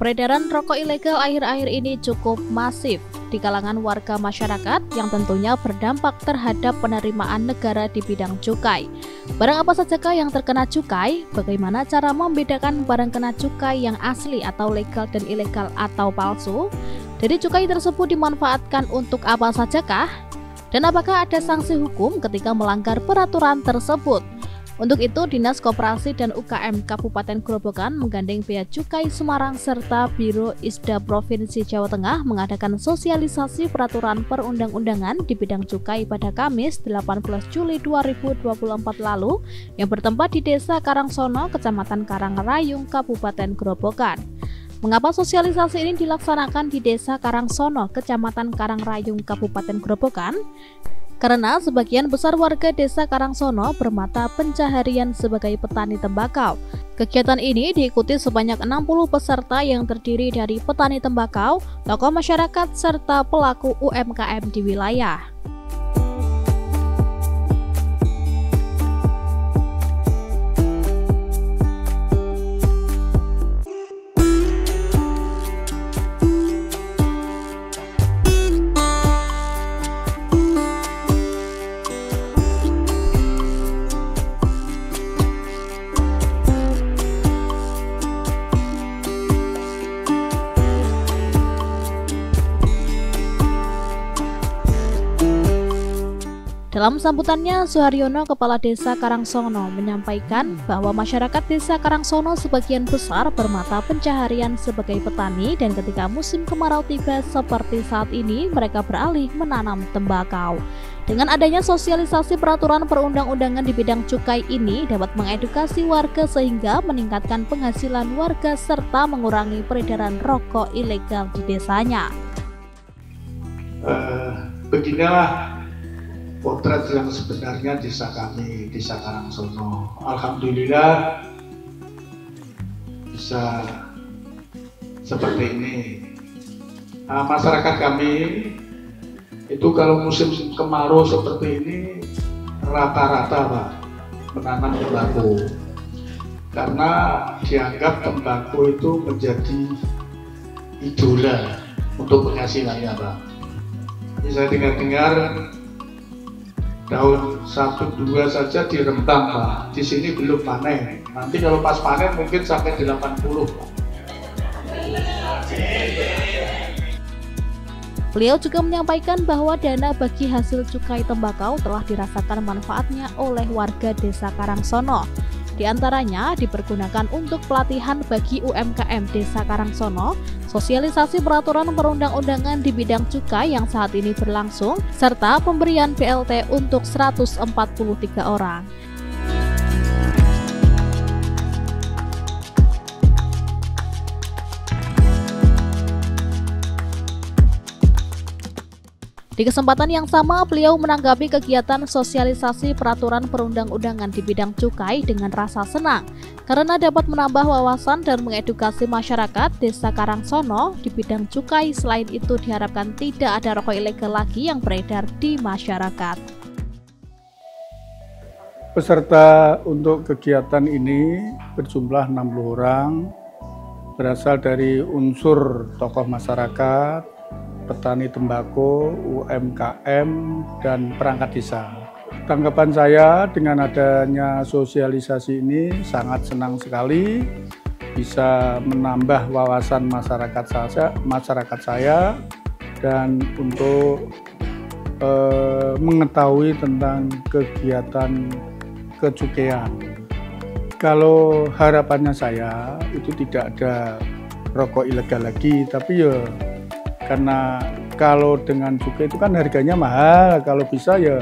Peredaran rokok ilegal akhir-akhir ini cukup masif di kalangan warga masyarakat yang tentunya berdampak terhadap penerimaan negara di bidang cukai. Barang apa sajakah yang terkena cukai? Bagaimana cara membedakan barang kena cukai yang asli atau legal dan ilegal atau palsu? Dari cukai tersebut dimanfaatkan untuk apa sajakah? Dan apakah ada sanksi hukum ketika melanggar peraturan tersebut? Untuk itu, Dinas Koperasi dan UKM Kabupaten Grobogan menggandeng Bea Cukai Semarang serta Biro Isda Provinsi Jawa Tengah mengadakan sosialisasi peraturan perundang-undangan di bidang cukai pada Kamis 18 Juli 2024 lalu yang bertempat di Desa Karangsono, Kecamatan Karangrayung, Kabupaten Grobogan. Mengapa sosialisasi ini dilaksanakan di Desa Karangsono, Kecamatan Karangrayung, Kabupaten Grobogan? Karena sebagian besar warga Desa Karangsono bermata pencaharian sebagai petani tembakau. Kegiatan ini diikuti sebanyak 60 peserta yang terdiri dari petani tembakau, tokoh masyarakat, serta pelaku UMKM di wilayah. Dalam sambutannya, Suharyono, Kepala Desa Karangsono, menyampaikan bahwa masyarakat Desa Karangsono sebagian besar bermata pencaharian sebagai petani dan ketika musim kemarau tiba seperti saat ini, mereka beralih menanam tembakau. Dengan adanya sosialisasi peraturan perundang-undangan di bidang cukai ini dapat mengedukasi warga sehingga meningkatkan penghasilan warga serta mengurangi peredaran rokok ilegal di desanya. Beginilah potret yang sebenarnya desa kami, Desa Karangsono. Alhamdulillah bisa seperti ini. Nah, masyarakat kami itu kalau musim kemarau seperti ini rata-rata Pak menanam tembakau, karena dianggap tembakau itu menjadi idola untuk penghasilannya Pak. Ini saya dengar daun 1-2 saja direntang Pak. Di sini belum panen. Nanti kalau pas panen mungkin sampai 80 Pak. Beliau juga menyampaikan bahwa dana bagi hasil cukai tembakau telah dirasakan manfaatnya oleh warga Desa Karangsono. Di antaranya dipergunakan untuk pelatihan bagi UMKM Desa Karangsono, sosialisasi peraturan perundang-undangan di bidang cukai yang saat ini berlangsung, serta pemberian BLT untuk 143 orang. Di kesempatan yang sama, beliau menanggapi kegiatan sosialisasi peraturan perundang-undangan di bidang cukai dengan rasa senang, karena dapat menambah wawasan dan mengedukasi masyarakat Desa Karangsono di bidang cukai. Selain itu, diharapkan tidak ada rokok ilegal lagi yang beredar di masyarakat. Peserta untuk kegiatan ini berjumlah 60 orang, berasal dari unsur tokoh masyarakat, petani tembakau, UMKM, dan perangkat desa. Tanggapan saya dengan adanya sosialisasi ini sangat senang sekali bisa menambah wawasan masyarakat saya dan untuk mengetahui tentang kegiatan kecukaian. Kalau harapannya saya itu tidak ada rokok ilegal lagi, tapi ya karena kalau dengan cukai itu kan harganya mahal, kalau bisa ya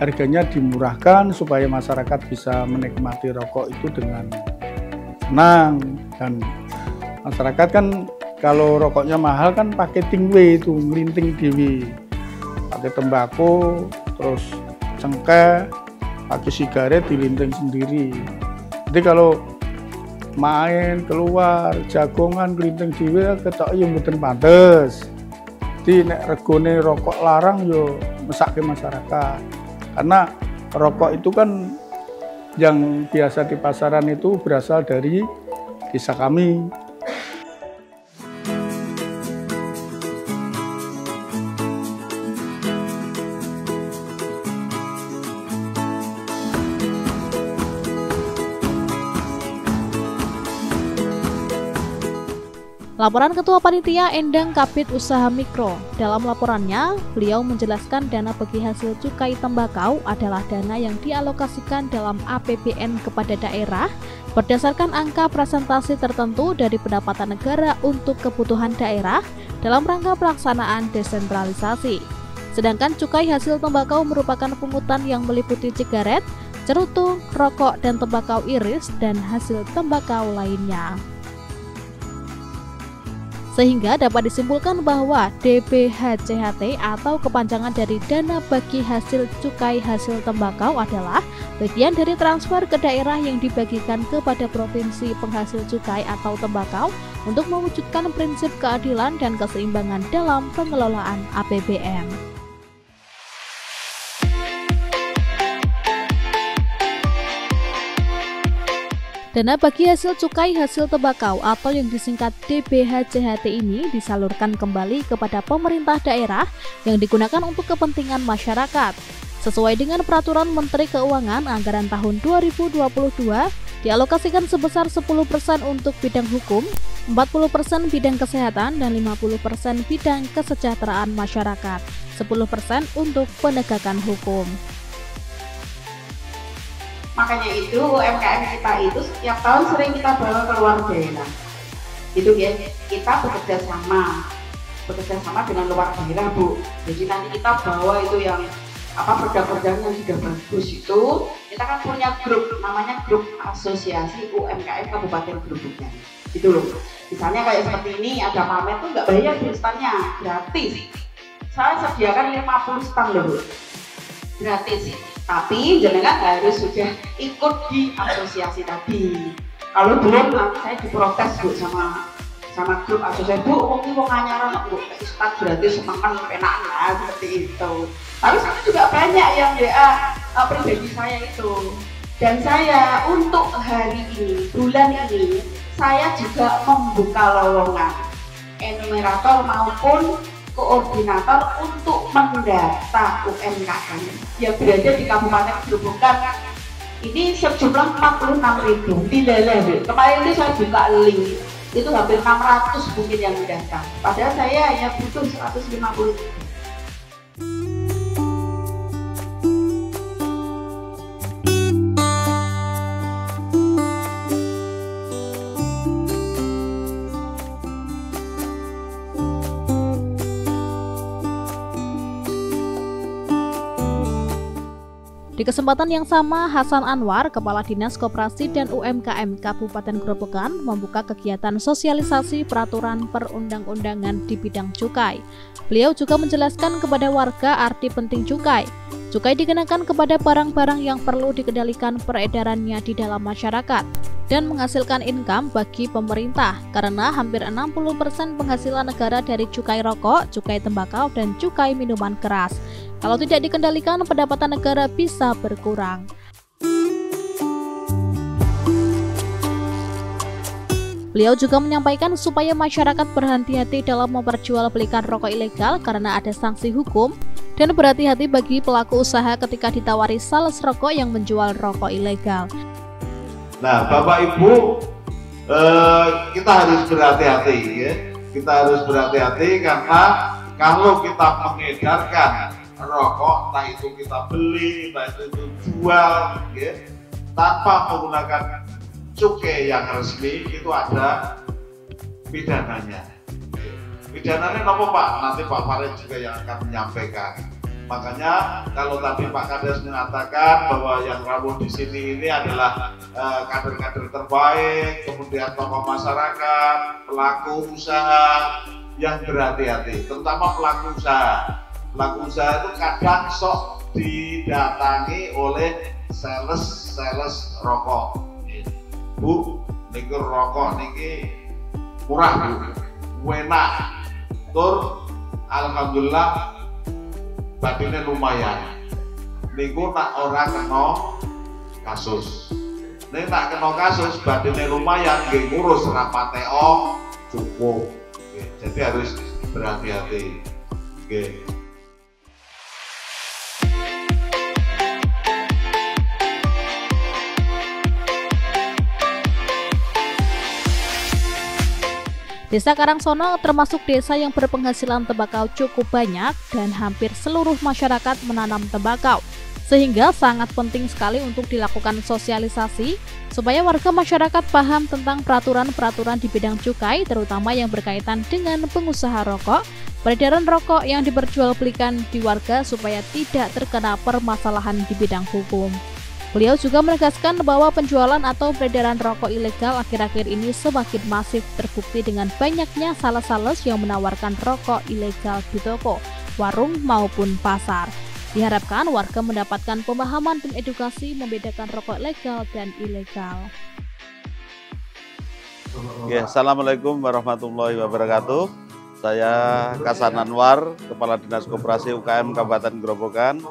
harganya dimurahkan supaya masyarakat bisa menikmati rokok itu dengan senang. Dan masyarakat kan kalau rokoknya mahal kan pakai tingwe itu, ngelinting dewi, pakai tembakau, terus cengkeh, pakai sigaret dilinting sendiri. Jadi kalau main keluar jagongan kelinting dhewe ketok yo mboten pantes. Jadi nek regone rokok larang yo mesake masyarakat. Karena rokok itu kan yang biasa di pasaran itu berasal dari desa kami. Laporan Ketua Panitia Endang Kabid Usaha Mikro. Dalam laporannya, beliau menjelaskan dana bagi hasil cukai tembakau adalah dana yang dialokasikan dalam APBN kepada daerah berdasarkan angka presentasi tertentu dari pendapatan negara untuk kebutuhan daerah dalam rangka pelaksanaan desentralisasi. Sedangkan cukai hasil tembakau merupakan pungutan yang meliputi sigaret, cerutu, rokok, dan tembakau iris dan hasil tembakau lainnya. Sehingga dapat disimpulkan bahwa DBHCHT atau kepanjangan dari dana bagi hasil cukai hasil tembakau adalah bagian dari transfer ke daerah yang dibagikan kepada provinsi penghasil cukai atau tembakau untuk mewujudkan prinsip keadilan dan keseimbangan dalam pengelolaan APBN. Dana bagi hasil cukai hasil tembakau atau yang disingkat DBHCHT ini disalurkan kembali kepada pemerintah daerah yang digunakan untuk kepentingan masyarakat. Sesuai dengan Peraturan Menteri Keuangan Anggaran tahun 2022, dialokasikan sebesar 10% untuk bidang hukum, 40% bidang kesehatan, dan 50% bidang kesejahteraan masyarakat, 10% untuk penegakan hukum. Makanya itu UMKM kita itu setiap tahun sering kita bawa keluar daerah. Gitu ya, kita bekerja sama dengan luar daerah, Bu. Jadi nanti kita bawa itu yang produk-produk yang sudah bagus itu, kita kan punya grup, namanya grup asosiasi UMKM Kabupaten Grobogan. Gitu loh. Misalnya kayak seperti ini ada pamer tuh nggak bayar di standnya, gratis. Saya sediakan 50 stand loh, Bu. Gratis. Tapi jenengan harus sudah ikut di asosiasi tadi. Kalau belum nanti saya diprotes, Bu, sama grup asosiasi. Bu, wong anyaran Bu, start gratis semangat enak seperti itu. Tapi saya juga banyak yang WA pribadi saya itu. Dan saya untuk hari ini, bulan ini, saya juga membuka lowongan enumerator maupun koordinator untuk mendata UMKM yang berada di Kabupaten Grobogan. Ini sejumlah 46.000 dileleh. Kemarin ini saya buka link, itu hampir 600 mungkin yang mendata. Padahal saya hanya butuh 150. Di kesempatan yang sama, Hasan Anwar, Kepala Dinas Koperasi dan UMKM Kabupaten Grobogan, membuka kegiatan sosialisasi peraturan perundang-undangan di bidang cukai. Beliau juga menjelaskan kepada warga arti penting cukai. Cukai dikenakan kepada barang-barang yang perlu dikendalikan peredarannya di dalam masyarakat dan menghasilkan income bagi pemerintah karena hampir 60% penghasilan negara dari cukai rokok, cukai tembakau, dan cukai minuman keras. Kalau tidak dikendalikan, pendapatan negara bisa berkurang. Beliau juga menyampaikan supaya masyarakat berhati-hati dalam memperjualbelikan rokok ilegal karena ada sanksi hukum, dan berhati-hati bagi pelaku usaha ketika ditawari sales rokok yang menjual rokok ilegal. Nah, Bapak Ibu, kita harus berhati-hati ya. Kita harus berhati-hati karena kalau kita mengedarkan rokok, entah itu kita beli, entah itu jual, ya, tanpa menggunakan cukai yang resmi, itu ada pidananya. Pidananya apa Pak? Nanti Pak Farid juga yang akan menyampaikan. Makanya kalau tadi Pak Kades mengatakan bahwa yang rawuh di sini ini adalah kader-kader terbaik, kemudian tokoh masyarakat, pelaku usaha yang berhati-hati, terutama pelaku usaha. Pelaku usaha itu kadang sok didatangi oleh sales rokok. Bu, niki rokok niki murah Bu, enak. Tur, alhamdulillah badine lumayan. Niku nak orang kena kasus. Nek nak kena kasus badine lumayan, nggih ngurus rapate cukup. Jadi harus berhati-hati. Oke. Desa Karangsono termasuk desa yang berpenghasilan tembakau cukup banyak dan hampir seluruh masyarakat menanam tembakau. Sehingga sangat penting sekali untuk dilakukan sosialisasi supaya warga masyarakat paham tentang peraturan-peraturan di bidang cukai, terutama yang berkaitan dengan pengusaha rokok, peredaran rokok yang diperjualbelikan di warga supaya tidak terkena permasalahan di bidang hukum. Beliau juga menegaskan bahwa penjualan atau peredaran rokok ilegal akhir-akhir ini semakin masif, terbukti dengan banyaknya sales-sales yang menawarkan rokok ilegal di toko, warung maupun pasar. Diharapkan warga mendapatkan pemahaman dan edukasi membedakan rokok legal dan ilegal. Ya, Assalamualaikum warahmatullahi wabarakatuh. Saya Kasan Anwar, Kepala Dinas Koperasi UKM Kabupaten Grobogan.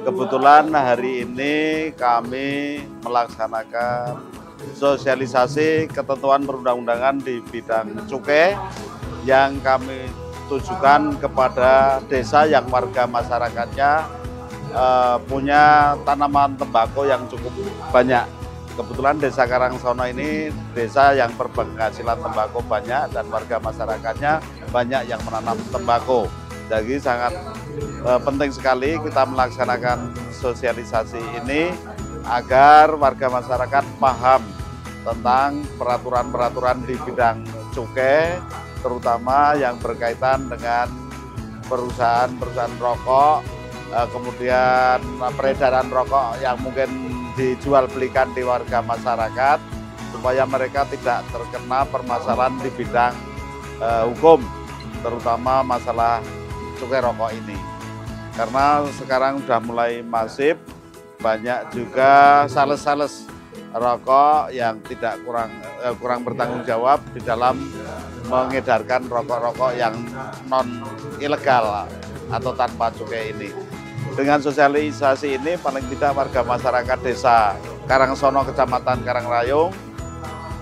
Kebetulan hari ini kami melaksanakan sosialisasi ketentuan perundang-undangan di bidang cukai yang kami tujukan kepada desa yang warga masyarakatnya punya tanaman tembakau yang cukup banyak. Kebetulan Desa Karangsono ini desa yang berpenghasilan tembakau banyak dan warga masyarakatnya banyak yang menanam tembakau. Jadi sangat penting sekali kita melaksanakan sosialisasi ini agar warga masyarakat paham tentang peraturan-peraturan di bidang cukai, terutama yang berkaitan dengan perusahaan-perusahaan rokok, kemudian peredaran rokok yang mungkin dijual belikan di warga masyarakat, supaya mereka tidak terkena permasalahan di bidang hukum, terutama masalah cukai rokok ini. Karena sekarang sudah mulai masif, banyak juga sales-sales rokok yang tidak kurang bertanggung jawab di dalam mengedarkan rokok-rokok yang non ilegal atau tanpa cukai ini. Dengan sosialisasi ini paling tidak warga masyarakat desa Karangsono, Kecamatan Karangrayung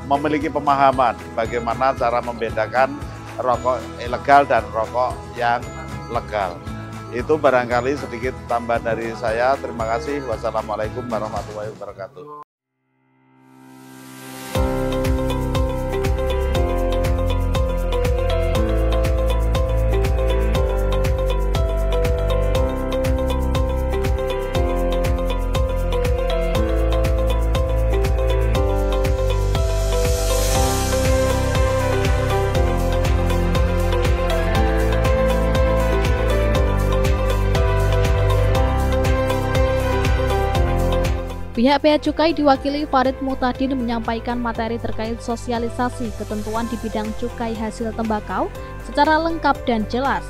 memiliki pemahaman bagaimana cara membedakan rokok ilegal dan rokok yang legal. Itu barangkali sedikit tambah dari saya. Terima kasih. Wassalamualaikum warahmatullahi wabarakatuh. Pihak Bea Cukai diwakili Farid Mutadin menyampaikan materi terkait sosialisasi ketentuan di bidang cukai hasil tembakau secara lengkap dan jelas.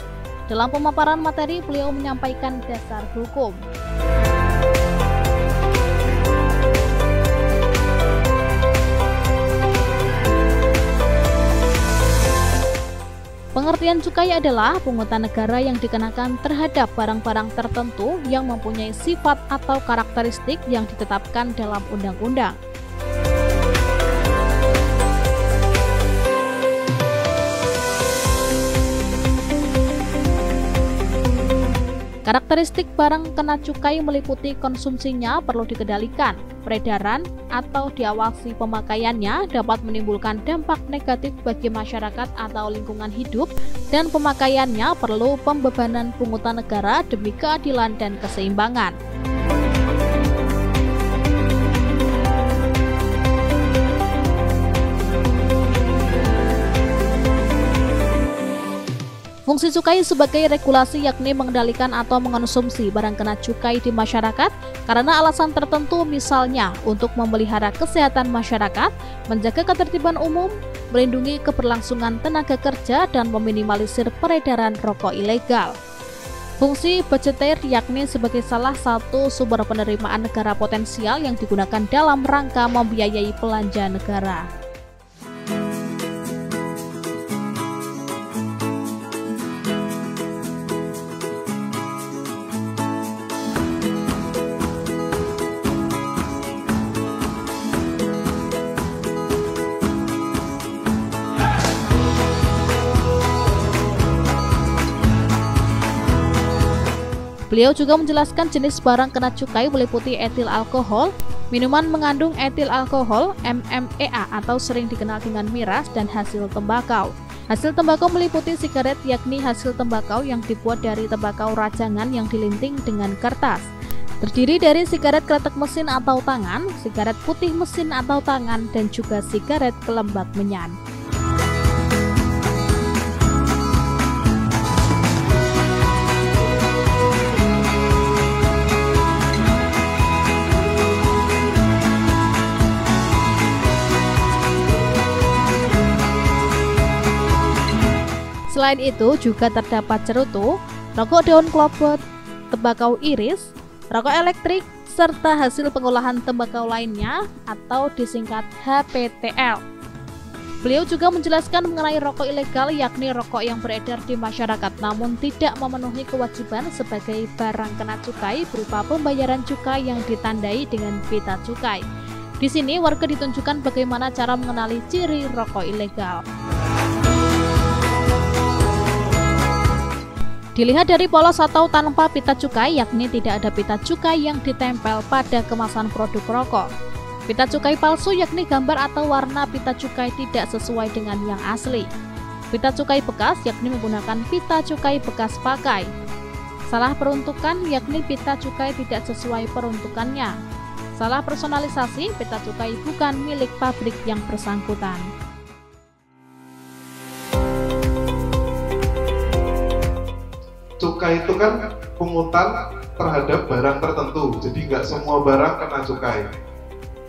Dalam pemaparan materi, beliau menyampaikan dasar hukum. Pengertian cukai adalah pungutan negara yang dikenakan terhadap barang-barang tertentu yang mempunyai sifat atau karakteristik yang ditetapkan dalam undang-undang. Karakteristik barang kena cukai meliputi konsumsinya perlu dikendalikan, peredaran atau diawasi pemakaiannya dapat menimbulkan dampak negatif bagi masyarakat atau lingkungan hidup, dan pemakaiannya perlu pembebanan pungutan negara demi keadilan dan keseimbangan. Fungsi cukai sebagai regulasi yakni mengendalikan atau mengonsumsi barang kena cukai di masyarakat karena alasan tertentu, misalnya untuk memelihara kesehatan masyarakat, menjaga ketertiban umum, melindungi keberlangsungan tenaga kerja, dan meminimalisir peredaran rokok ilegal. Fungsi budgeter yakni sebagai salah satu sumber penerimaan negara potensial yang digunakan dalam rangka membiayai belanja negara. Beliau juga menjelaskan jenis barang kena cukai meliputi etil alkohol, minuman mengandung etil alkohol, MMEA atau sering dikenal dengan miras, dan hasil tembakau. Hasil tembakau meliputi sigaret, yakni hasil tembakau yang dibuat dari tembakau rajangan yang dilinting dengan kertas. Terdiri dari sigaret kretek mesin atau tangan, sigaret putih mesin atau tangan, dan juga sigaret kelembak menyan. Selain itu juga terdapat cerutu, rokok daun klobot, tembakau iris, rokok elektrik, serta hasil pengolahan tembakau lainnya atau disingkat HPTL. Beliau juga menjelaskan mengenai rokok ilegal, yakni rokok yang beredar di masyarakat namun tidak memenuhi kewajiban sebagai barang kena cukai berupa pembayaran cukai yang ditandai dengan pita cukai. Di sini warga ditunjukkan bagaimana cara mengenali ciri rokok ilegal. Dilihat dari polos atau tanpa pita cukai, yakni tidak ada pita cukai yang ditempel pada kemasan produk rokok. Pita cukai palsu yakni gambar atau warna pita cukai tidak sesuai dengan yang asli. Pita cukai bekas yakni menggunakan pita cukai bekas pakai. Salah peruntukan yakni pita cukai tidak sesuai peruntukannya. Salah personalisasi, pita cukai bukan milik pabrik yang bersangkutan. Cukai itu kan pungutan terhadap barang tertentu, jadi nggak semua barang kena cukai.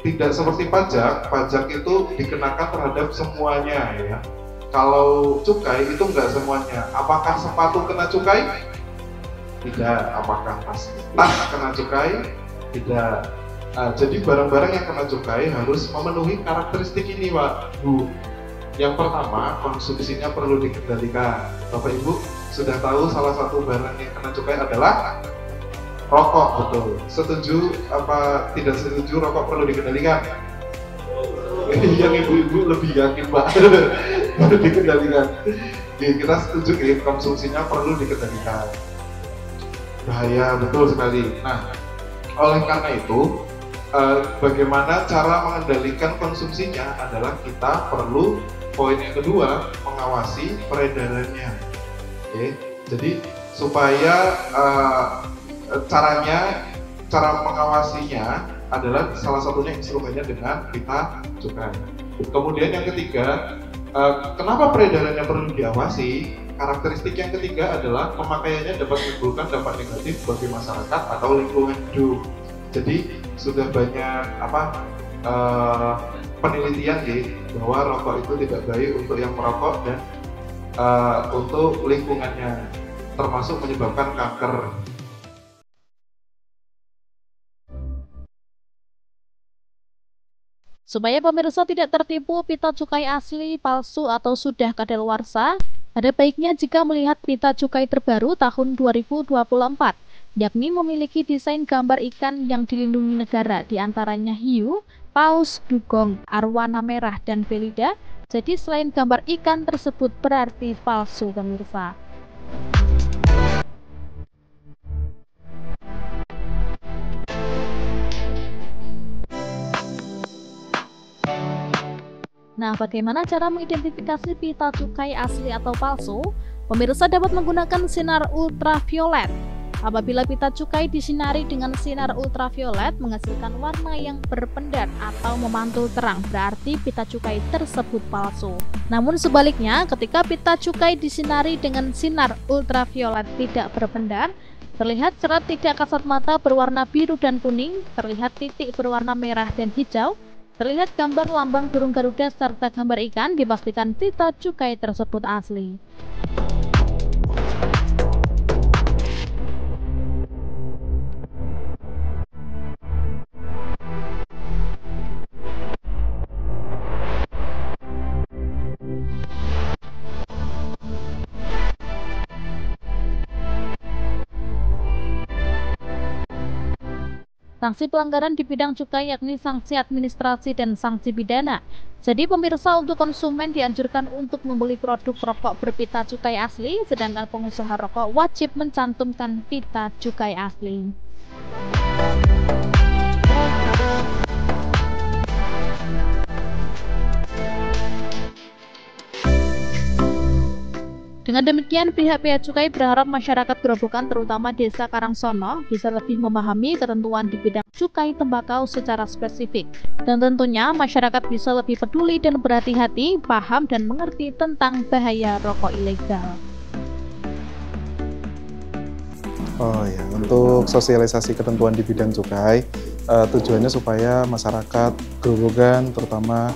Tidak seperti pajak, pajak itu dikenakan terhadap semuanya ya. Kalau cukai itu nggak semuanya. Apakah sepatu kena cukai? Tidak. Apakah tas kena cukai? Tidak. Jadi barang-barang yang kena cukai harus memenuhi karakteristik ini, Pak, Bu. Yang pertama, konsumsinya perlu dikendalikan. Bapak Ibu sudah tahu salah satu barang yang kena cukai adalah rokok, betul. Setuju apa tidak setuju rokok perlu dikendalikan? Yang ibu-ibu lebih yakin, Pak. Perlu dikendalikan. Kita setuju konsumsinya perlu dikendalikan. Bahaya, betul sekali. Nah, oleh karena itu, bagaimana cara mengendalikan konsumsinya adalah kita perlu, poin yang kedua, mengawasi peredarannya. Oke, jadi supaya cara mengawasinya adalah salah satunya instrumennya dengan pita cukai. Kemudian yang ketiga, kenapa peredarannya perlu diawasi? Karakteristik yang ketiga adalah pemakaiannya dapat menimbulkan dampak negatif bagi masyarakat atau lingkungan hidup. Jadi sudah banyak penelitian bahwa rokok itu tidak baik untuk yang merokok dan untuk lingkungannya, termasuk menyebabkan kanker. Supaya pemirsa tidak tertipu pita cukai asli, palsu, atau sudah kadaluarsa, ada baiknya jika melihat pita cukai terbaru tahun 2024, yakni memiliki desain gambar ikan yang dilindungi negara, diantaranya hiu, paus, dugong, arwana merah, dan belida. Jadi selain gambar ikan tersebut berarti palsu, pemirsa. Nah, bagaimana cara mengidentifikasi pita cukai asli atau palsu? Pemirsa dapat menggunakan sinar ultraviolet. Apabila pita cukai disinari dengan sinar ultraviolet menghasilkan warna yang berpendar atau memantul terang, berarti pita cukai tersebut palsu. Namun sebaliknya, ketika pita cukai disinari dengan sinar ultraviolet tidak berpendar, terlihat serat tidak kasat mata berwarna biru dan kuning, terlihat titik berwarna merah dan hijau, terlihat gambar lambang burung garuda serta gambar ikan, dipastikan pita cukai tersebut asli. Sanksi pelanggaran di bidang cukai yakni sanksi administrasi dan sanksi pidana. Jadi pemirsa, untuk konsumen dianjurkan untuk membeli produk rokok berpita cukai asli, sedangkan pengusaha rokok wajib mencantumkan pita cukai asli. Dengan demikian, pihak Bea Cukai berharap masyarakat Grobogan terutama Desa Karangsono bisa lebih memahami ketentuan di bidang cukai tembakau secara spesifik. Dan tentunya masyarakat bisa lebih peduli dan berhati-hati, paham dan mengerti tentang bahaya rokok ilegal. Oh ya, untuk sosialisasi ketentuan di bidang cukai, tujuannya supaya masyarakat Grobogan terutama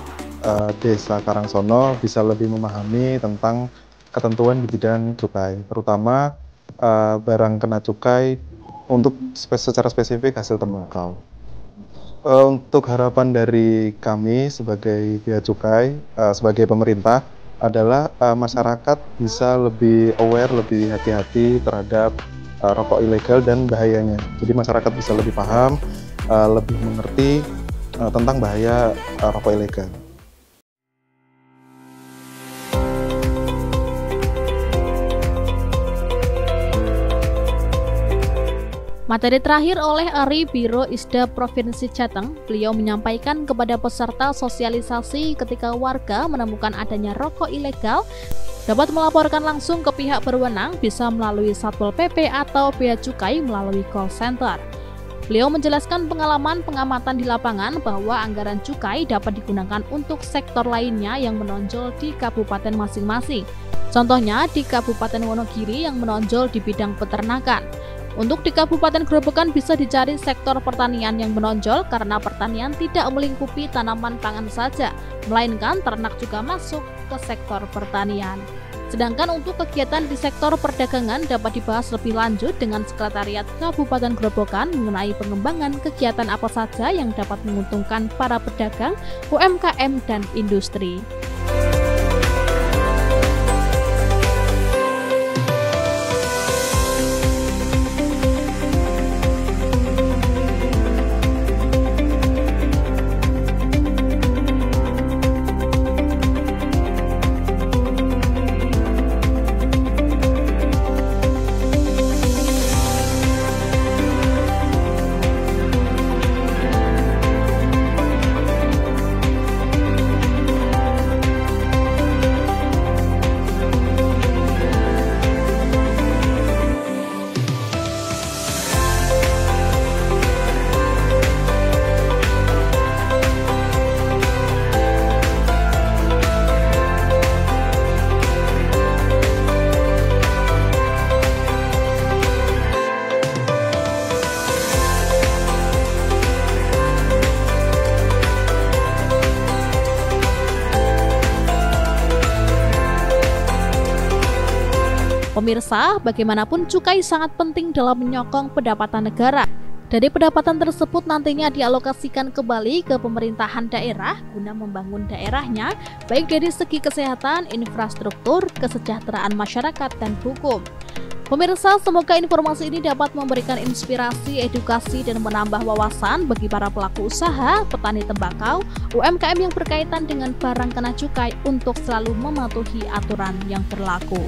Desa Karangsono bisa lebih memahami tentang ketentuan di bidang cukai, terutama barang kena cukai untuk secara spesifik hasil tembakau. Untuk harapan dari kami sebagai Bea Cukai, sebagai pemerintah adalah masyarakat bisa lebih aware, lebih hati-hati terhadap rokok ilegal dan bahayanya. Jadi masyarakat bisa lebih paham, lebih mengerti tentang bahaya rokok ilegal. Materi terakhir oleh Ari Biro Isda Provinsi Jateng, beliau menyampaikan kepada peserta sosialisasi ketika warga menemukan adanya rokok ilegal dapat melaporkan langsung ke pihak berwenang bisa melalui Satpol PP atau Bea Cukai melalui call center. Beliau menjelaskan pengalaman pengamatan di lapangan bahwa anggaran cukai dapat digunakan untuk sektor lainnya yang menonjol di kabupaten masing-masing. Contohnya di Kabupaten Wonogiri yang menonjol di bidang peternakan. Untuk di Kabupaten Grobogan bisa dicari sektor pertanian yang menonjol karena pertanian tidak melingkupi tanaman pangan saja, melainkan ternak juga masuk ke sektor pertanian. Sedangkan untuk kegiatan di sektor perdagangan dapat dibahas lebih lanjut dengan Sekretariat Kabupaten Grobogan mengenai pengembangan kegiatan apa saja yang dapat menguntungkan para pedagang, UMKM, dan industri. Pemirsa, bagaimanapun cukai sangat penting dalam menyokong pendapatan negara. Dari pendapatan tersebut nantinya dialokasikan kembali ke pemerintahan daerah guna membangun daerahnya, baik dari segi kesehatan, infrastruktur, kesejahteraan masyarakat, dan hukum. Pemirsa, semoga informasi ini dapat memberikan inspirasi, edukasi, dan menambah wawasan bagi para pelaku usaha, petani tembakau, UMKM yang berkaitan dengan barang kena cukai untuk selalu mematuhi aturan yang berlaku.